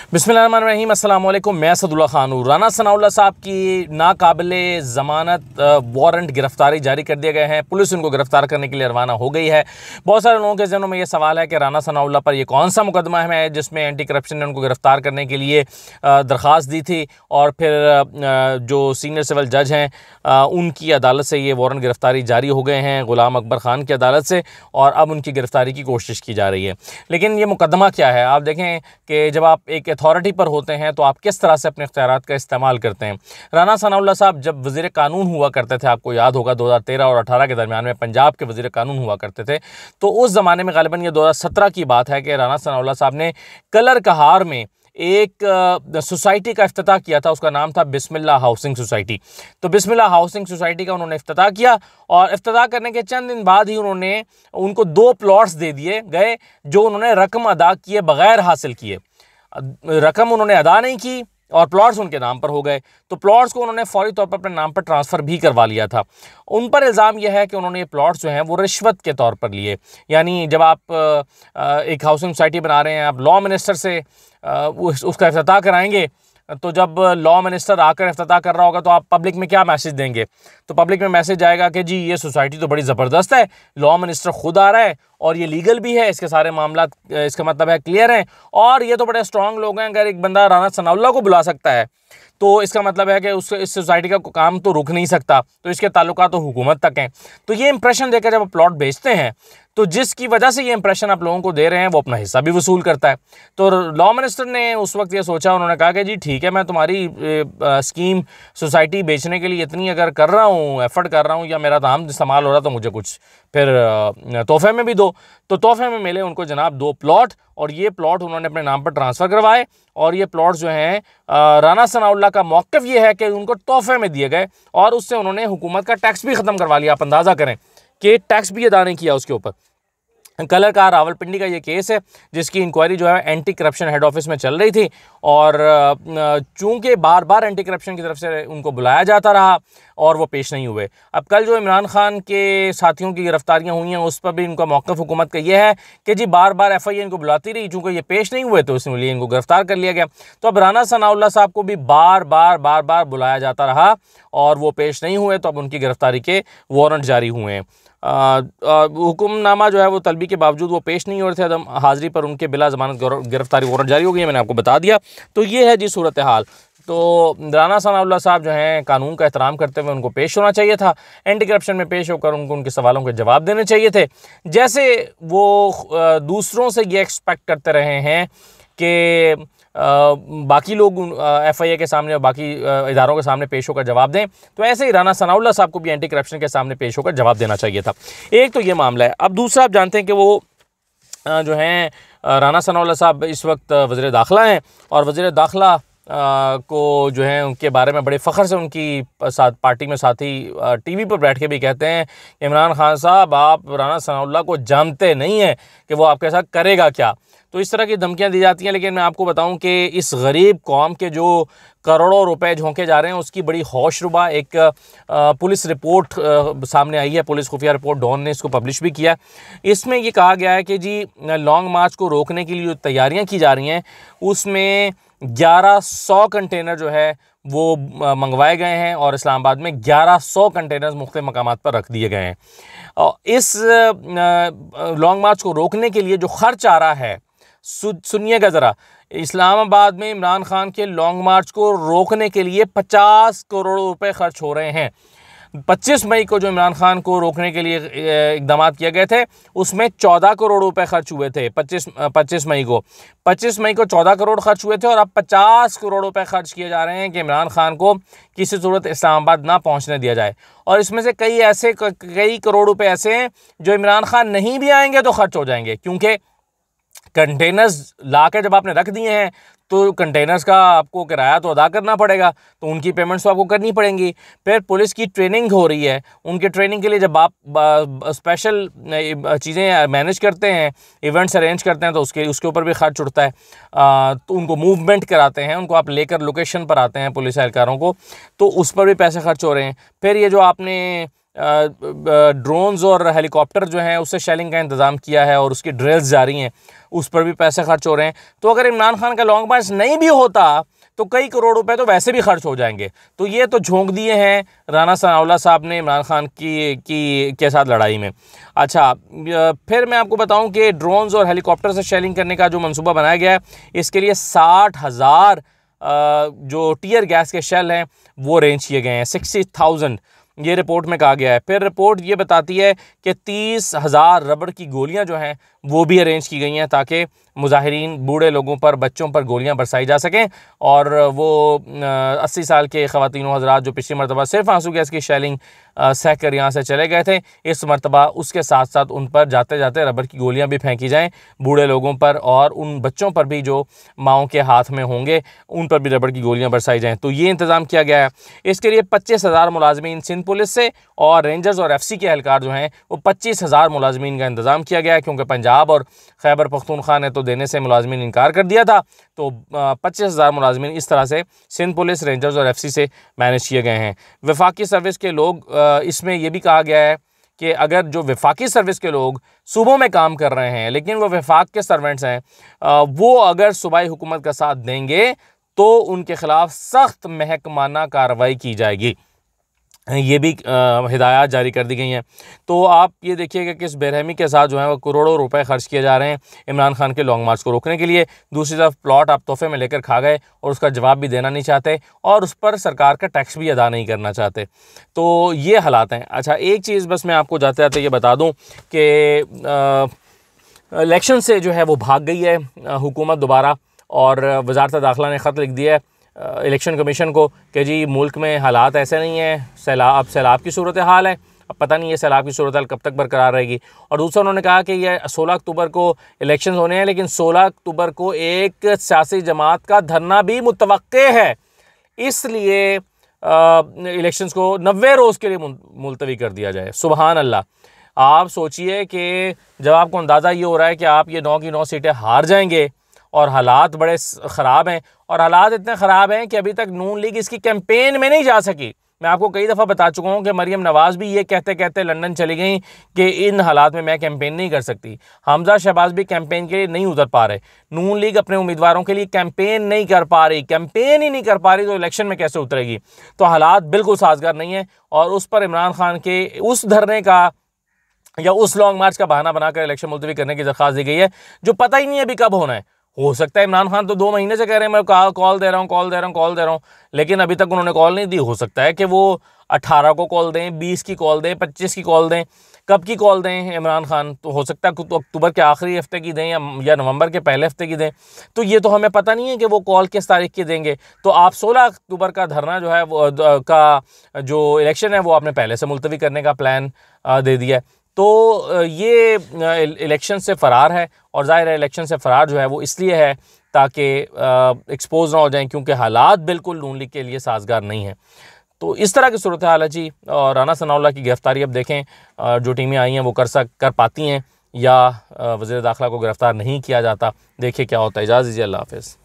बिस्मिल्लाहिर्रहमानिर्रहीम, अस्सलाम वालेकुम। मैं असदुल्ला खान हूँ। राना सनाउल्लाह साहब की नाकाबिले ज़मानत वारंट गिरफ़्तारी जारी कर दिए गए हैं। पुलिस उनको गिरफ़्तार करने के लिए रवाना हो गई है। बहुत सारे लोगों के ज़हनों में ये सवाल है कि राना सनाउल्लाह पर ये कौन सा मुकदमा है जिसमें एंटी करप्शन ने उनको गिरफ़्तार करने के लिए दरख्वास्त दी थी और फिर जो सीनियर सिविल जज हैं उनकी अदालत से ये वारंट गिरफ़्तारी जारी हो गए हैं, गुलाम अकबर ख़ान की अदालत से, और अब उनकी गिरफ़्तारी की कोशिश की जा रही है। लेकिन ये मुकदमा क्या है? आप देखें कि जब आप एक अथॉरिटी पर होते हैं तो आप किस तरह से अपने इख्तियारात का इस्तेमाल करते हैं। राना सनाउल्लाह साहब जब वज़ीर कानून हुआ करते थे, आपको याद होगा 2013 और 18 के दरमियान में पंजाब के वज़ीर कानून हुआ करते थे, तो उस ज़माने में ग़ालिबन ये 2017 की बात है कि राना सनाउल्लाह साहब ने कलर कहार में एक सोसाइटी का इफ्तिताह किया था। उसका नाम था बिस्मिल्लाह हाउसिंग सोसाइटी। तो बिस्मिल्लाह हाउसिंग सोसाइटी का उन्होंने इफ्तिताह किया और इफ्तिताह करने के चंद दिन बाद ही उनको 2 प्लॉट्स दे दिए गए जो उन्होंने रकम अदा किए बगैर हासिल किए। रकम उन्होंने अदा नहीं की और प्लॉट्स उनके नाम पर हो गए। तो प्लॉट्स को उन्होंने फौरी तौर पर अपने नाम पर ट्रांसफ़र भी करवा लिया था। उन पर इल्ज़ाम यह है कि उन्होंने ये प्लॉट्स जो हैं वो रिश्वत के तौर पर लिए। यानी जब आप एक हाउसिंग सोसाइटी बना रहे हैं, आप लॉ मिनिस्टर से उसका इफ्तिताह कराएंगे, तो जब लॉ मिनिस्टर आकर इफ्तिताह कर रहा होगा तो आप पब्लिक में क्या मैसेज देंगे? तो पब्लिक में मैसेज आएगा कि जी ये सोसाइटी तो बड़ी ज़बरदस्त है, लॉ मिनिस्टर खुद आ रहा है और ये लीगल भी है, इसके सारे मामला इसका मतलब है क्लियर हैं, और ये तो बड़े स्ट्रॉन्ग लोग हैं, अगर एक बंदा राना सनाउल्लाह को बुला सकता है तो इसका मतलब है कि इस सोसाइटी का काम तो रुक नहीं सकता, तो इसके ताल्लुकात तो हुकूमत तक हैं। तो ये इंप्रेशन देकर जब आप प्लॉट बेचते हैं तो जिसकी वजह से ये इंप्रेशन आप लोगों को दे रहे हैं वो अपना हिस्सा भी वसूल करता है। तो लॉ मिनिस्टर ने उस वक्त ये सोचा, उन्होंने कहा कि जी ठीक है, मैं तुम्हारी स्कीम सोसाइटी बेचने के लिए इतनी अगर कर रहा हूँ, एफर्ट कर रहा हूँ, या मेरा काम इस्तेमाल हो रहा, तो मुझे कुछ फिर तोहफे में भी दो। तो तोहफे में मिले उनको जनाब 2 प्लॉट, और ये प्लॉट उन्होंने अपने नाम पर ट्रांसफ़र करवाए। और ये प्लॉट जो हैं राना सनाउल्लाह का मौक़िफ़ ये है कि उनको तोहफे में दिए गए और उससे उन्होंने हुकूमत का टैक्स भी ख़त्म करवा लिया। आप अंदाज़ा करें कि टैक्स भी अदा नहीं किया उसके ऊपर। कलर का रावलपिंडी का ये केस है जिसकी इंक्वायरी जो है एंटी करप्शन हेड ऑफिस में चल रही थी, और चूंकि बार बार एंटी करप्शन की तरफ से उनको बुलाया जाता रहा और वो पेश नहीं हुए। अब कल जो इमरान खान के साथियों की गिरफ्तारियां हुई हैं उस पर भी इनका मौक़िफ़ हुकूमत का ये है कि जी बार बार FIA इनको बुलाती रही, चूँकि ये पेश नहीं हुए तो इसलिए इनको गिरफ्तार कर लिया गया। तो अब राना सनाउल्लाह साहब को भी बार बार बुलाया जाता रहा और वो पेश नहीं हुए, तो अब उनकी गिरफ्तारी के वारंट जारी हुए हैं। हुक्मनामा जो है वो तलबी के बावजूद वो पेश नहीं हो रहे थे, अदम हाज़िरी पर उनके बिला ज़मानत गिरफ्तारी वारंट जारी हो गई है। मैंने आपको बता दिया। तो ये है जी सूरत हाल। तो राना सनाउल्लाह साहब जो हैं कानून का एहतराम करते हुए उनको पेश होना चाहिए था, एंटी करप्शन में पेश होकर उनको उनके सवालों के जवाब देने चाहिए थे, जैसे वो दूसरों से ये एक्सपेक्ट करते रहे हैं कि बाकी लोग FIA के सामने और बाकी इदारों के सामने पेश होकर जवाब दें। तो ऐसे ही राना सनाउल्लाह साहब को भी एंटी करप्शन के सामने पेश होकर जवाब देना चाहिए था। एक तो ये मामला है। अब दूसरा, आप जानते हैं कि वो जो हैं राना सनाउल्लाह साहब इस वक्त वज़ीर दाखिला हैं, और वज़ीर दाखिला को जो है उनके बारे में बड़े फ़ख्र से उनकी साथ पार्टी में साथी TV पर बैठ के भी कहते हैं, इमरान खान साहब आप राना सनाउल्लाह को जानते नहीं हैं कि वो आपके साथ करेगा क्या। तो इस तरह की धमकियां दी जाती हैं। लेकिन मैं आपको बताऊं कि इस गरीब कौम के जो करोड़ों रुपए झोंके जा रहे हैं उसकी बड़ी हौशरुबा एक पुलिस रिपोर्ट सामने आई है। पुलिस खुफिया रिपोर्ट डॉन ने इसको पब्लिश भी किया। इसमें ये कहा गया है कि जी लॉन्ग मार्च को रोकने के लिए जो तैयारियां की जा रही हैं उसमें 1100 कंटेनर जो है वो मंगवाए गए हैं और इस्लामाबाद में 1100 कंटेनर्स मुख्तलिफ मकामात पर रख दिए गए हैं। और इस लॉन्ग मार्च को रोकने के लिए जो खर्च आ रहा है, सुनिएगा ज़रा, इस्लामाबाद में इमरान खान के लॉन्ग मार्च को रोकने के लिए 50 करोड़ रुपए खर्च हो रहे हैं। 25 मई को जो इमरान खान को रोकने के लिए इक़दाम किए गए थे उसमें 14 करोड़ रुपए खर्च हुए थे। 25 मई को 14 करोड़ खर्च हुए थे, और अब 50 करोड़ रुपए खर्च किए जा रहे हैं कि इमरान खान को किसी सूरत इस्लामाबाद ना पहुंचने दिया जाए। और इसमें से कई करोड़ रुपए ऐसे हैं जो इमरान खान नहीं भी आएंगे तो खर्च हो जाएंगे, क्योंकि कंटेनर्स ला के जब आपने रख दिए हैं तो कंटेनर्स का आपको किराया तो अदा करना पड़ेगा, तो उनकी पेमेंट्स तो आपको करनी पड़ेंगी। फिर पुलिस की ट्रेनिंग हो रही है, उनकी ट्रेनिंग के लिए जब आप स्पेशल चीज़ें मैनेज करते हैं, इवेंट्स अरेंज करते हैं, तो उसके ऊपर भी खर्च उठता है। तो उनको मूवमेंट कराते हैं, उनको आप लेकर लोकेशन पर आते हैं पुलिस एहलकारों को, तो उस पर भी पैसे खर्च हो रहे हैं। फिर ये जो आपने ड्रोन्स और हेलीकॉप्टर जो हैं उससे शेलिंग का इंतज़ाम किया है और उसकी ड्रिल्स जारी हैं, उस पर भी पैसे खर्च हो रहे हैं। तो अगर इमरान खान का लॉन्ग मार्च नहीं भी होता तो कई करोड़ रुपए तो वैसे भी खर्च हो जाएंगे। तो ये तो झोंक दिए हैं राना सनाउल्लाह साहब ने इमरान खान की के साथ लड़ाई में। अच्छा, फिर मैं आपको बताऊं कि ड्रोन्स और हेलीकॉप्टर से शेलिंग करने का जो मंसूबा बनाया गया है, इसके लिए 60,000 जो टीयर गैस के शेल हैं वो अरेंज किए गए हैं, 60,000, ये रिपोर्ट में कहा गया है। फिर रिपोर्ट ये बताती है कि 30,000 रबड़ की गोलियां जो हैं वो भी अरेंज की गई हैं ताकि मुजाहिरीन, बूढ़े लोगों पर, बच्चों पर गोलियां बरसाई जा सकें और वो 80 साल के ख़वातीन हज़रात जो पिछली मरतबा सिर्फ आंसू गैस की शेलिंग सह कर यहाँ से चले गए थे, इस मरतबा उसके साथ साथ उन पर जाते जाते रबड़ की गोलियां भी फेंकी जाएँ बूढ़े लोगों पर, और उन बच्चों पर भी जो माओं के हाथ में होंगे उन पर भी रबड़ की गोलियां बरसाई जाएँ। तो ये इंतज़ाम किया गया है। इसके लिए 25,000 मुलाजमीन सिंध पुलिस से और रेंजर्स और FC के एहलकार जो हैं वो 25,000 मुलाजमीन का इंतज़ाम किया गया है, क्योंकि पंजाब और खैबर पख्तूनख्वा ने तो देने से मुलाजमीन इनकार कर दिया था। तो 25,000 मुलाजमीन इस तरह से सिंध पुलिस, रेंजर्स और FC से मैनेज किए गए हैं। वफाकी सर्विस के लोग, इसमें यह भी कहा गया है कि अगर जो वफाकी सर्विस के लोग सूबों में काम कर रहे हैं लेकिन वो वफाक के सर्वेंट्स हैं, वो अगर सूबाई हुकूमत का साथ देंगे तो उनके खिलाफ सख्त महकमाना कार्रवाई की जाएगी। ये भी हिदायत जारी कर दी गई हैं। तो आप ये देखिएगा कि किस बेरहमी के साथ जो है वो करोड़ों रुपए खर्च किए जा रहे हैं इमरान खान के लॉन्ग मार्च को रोकने के लिए। दूसरी तरफ प्लॉट आप तोहफे में लेकर खा गए और उसका जवाब भी देना नहीं चाहते और उस पर सरकार का टैक्स भी अदा नहीं करना चाहते। तो ये हालात हैं। अच्छा, एक चीज़ बस मैं आपको जाते जाते ये बता दूँ कि इलेक्शन से जो है वो भाग गई है हुकूमत दोबारा, और वज़ारत दाखिला ने ख़त लिख दिया है इलेक्शन कमीशन को कि जी मुल्क में हालात ऐसे नहीं हैं, सैलाब की सूरत हाल है, अब पता नहीं ये सैलाब की सूरत हाल कब तक बरकरार रहेगी। और दूसरा उन्होंने कहा कि ये 16 अक्टूबर को इलेक्शन होने हैं, लेकिन 16 अक्टूबर को एक सियासी जमात का धरना भी मुतवक्के है, इसलिए इलेक्शंस को 90 रोज़ के लिए मुलतवी कर दिया जाए। सुबहान अल्लाह। आप सोचिए कि जब आपको अंदाज़ा ये हो रहा है कि आप ये 9 की 9 सीटें हार जाएंगे और हालात बड़े ख़राब हैं, और हालात इतने ख़राब हैं कि अभी तक नून लीग इसकी कैंपेन में नहीं जा सकी। मैं आपको कई दफ़ा बता चुका हूँ कि मरियम नवाज़ भी ये कहते कहते लंदन चली गई कि इन हालात में मैं कैंपेन नहीं कर सकती। हमजा शहबाज भी कैंपेन के लिए नहीं उतर पा रहे। नून लीग अपने उम्मीदवारों के लिए कैंपेन नहीं कर पा रही, कैंपेन ही नहीं कर पा रही तो इलेक्शन में कैसे उतरेगी। तो हालात बिल्कुल साजगार नहीं है, और उस पर इमरान खान के उस धरने का या उस लॉन्ग मार्च का बहाना बनाकर इलेक्शन मुलतवी करने की दरख्वास्त दी गई है, जो पता ही नहीं है अभी कब होना है। हो सकता है इमरान खान तो 2 महीने से कह रहे हैं मैं कॉल दे रहा हूँ, लेकिन अभी तक उन्होंने कॉल नहीं दी। हो सकता है कि वो 18 को कॉल दें, 20 की कॉल दें, 25 की कॉल दें, कब की कॉल दें इमरान खान। तो हो सकता है तो अक्टूबर के आखिरी हफ्ते की दें या नवंबर के पहले हफ्ते की दें। तो ये तो हमें पता नहीं है कि वो कॉल किस तारीख की देंगे। तो आप 16 अक्टूबर का धरना जो है वो का जो इलेक्शन है वो आपने पहले से मुलतवी करने का प्लान दे दिया है। तो ये इलेक्शन से फ़रार है, और ज़ाहिर है इलेक्शन से फ़रार जो है वो इसलिए है ताकि एक्सपोज ना हो जाएं, क्योंकि हालात बिल्कुल नून लीग के लिए साजगार नहीं है। तो इस तरह की सूरत हाल है जी। और राना सनाउल्लाह की गिरफ़्तारी अब देखें जो टीमें आई हैं वो कर पाती हैं या वज़ीर दाखिला को गिरफ़्तार नहीं किया जाता। देखिए क्या होता है। इजाज़त दीजिए, अल्लाह हाफ़िज़।